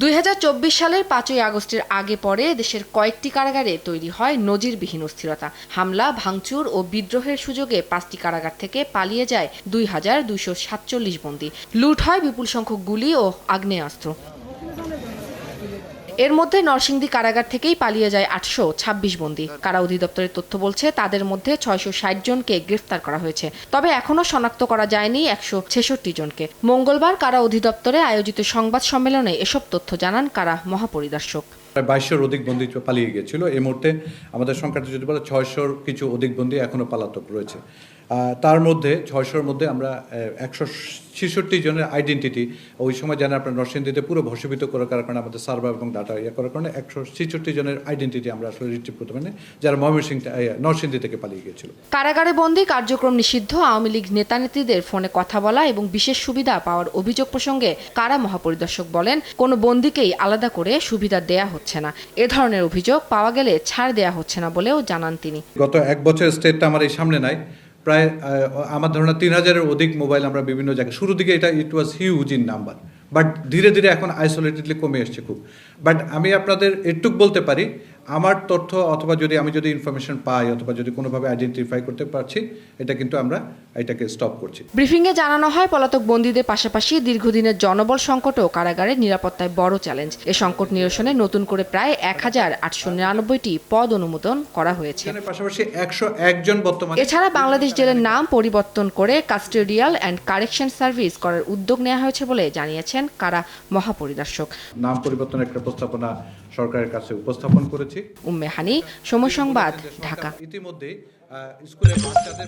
2024 সালের 5ই আগস্টের আগে পরে দেশের কয়েকটি কারাগারে তৈরি হয় নজিরবিহীন অস্থিরতা। হামলা, ভাঙচুর ও বিদ্রোহের সুযোগে 5টি কারাগার থেকে পালিয়ে যায় 2247 বন্দী। লুট হয় বিপুল সংখ্যক গুলি ও আগ্নেয়াস্ত্র। এর মধ্যে নরসিংদী কারাগার থেকেই পালিয়ে যায় 826 বন্দী। কারা অধিদপ্তরের তথ্য বলছে তাদের মধ্যে 660 জনকে গ্রেফতার করা হয়েছে, তবে এখনও শনাক্ত করা যায়নি 166 জনকে। মঙ্গলবার কারা অধিদপ্তরে আয়োজিত সংবাদ সম্মেলনে এসব তথ্য জানান কারা মহাপরিদর্শক। প্রায় 2200-র অধিক বন্দী পালিয়ে গিয়েছিল। এই মুহূর্তে আমাদের সংখ্যাটা যদি বলে 600-র কিছু অধিক বন্দী এখনও পলাতক রয়েছে। তার মধ্যে 600-র মধ্যে আমরা 166 জনের আইডেন্টিটি ওই সময় জানেন আপনার নরসিংদীতে পুরো ভস্মীভূত করার কারণে আমাদের সার্ভার এবং ডাটা করার কারণে 166 জনের আইডেন্টিটি আমরা আসলে রিট্রিভ করতে পারি, যারা নরসিংদী থেকে পালিয়ে গিয়েছিল। কারাগারে বন্দী কার্যক্রম নিষিদ্ধ আওয়ামী লীগ নেতানেত্রীদের ফোনে কথা বলা এবং বিশেষ সুবিধা পাওয়ার অভিযোগ প্রসঙ্গে কারা মহাপরিদর্শক বলেন, কোনো বন্দীকেই আলাদা করে সুবিধা দেয়া হচ্ছে না। এ ধরনের অভিযোগ পাওয়া গেলে ছাড় দেয়া হচ্ছে না বলেও জানান তিনি। গত এক বছরের স্টেটটা আমার এই সামনে নাই, প্রায় আমার ধারণা 3000-এর অধিক মোবাইল আমরা বিভিন্ন জায়গায়, শুরু দিকে it was huge in number, but ধীরে ধীরে এখন আইসোলেটেডলি কমে এসছে খুব। বাট আমি আপনাদের এটুক বলতে পারি, আমার তথ্য অথবা আমি যদি ইনফরমেশন পাই অথবা যদি কোনোভাবে আইডেন্টিফাই করতে পারছি, এটা কিন্তু আমরা এটাকে স্টপ করছি। ব্রিফিংয়ে জানানো হয়, পলাতক বন্দীদের পাশাপাশি দীর্ঘদিনের জনবল সংকটও কারাগারের নিরাপত্তায় বড় চ্যালেঞ্জ। এ সংকট নিরসনে নতুন করে প্রায় 1899টি পদ অনুমোদন করা হয়েছে। পাশাপাশি 101 জন বর্তমানে। এছাড়া বাংলাদেশ জেলের নাম পরিবর্তন করে কাস্টোডিয়াল অ্যান্ড কারেকশন সার্ভিস করার উদ্যোগ নেওয়া হয়েছে বলে জানিয়েছেন কারা মহাপরিদর্শক। নাম পরিবর্তনের একটা প্রস্তাবনা সরকারের কাছে উপস্থাপন করেছি। উম্মে হানি, সময় সংবাদ, ঢাকা। ইতিমধ্যে স্কুলের বাচ্চাদের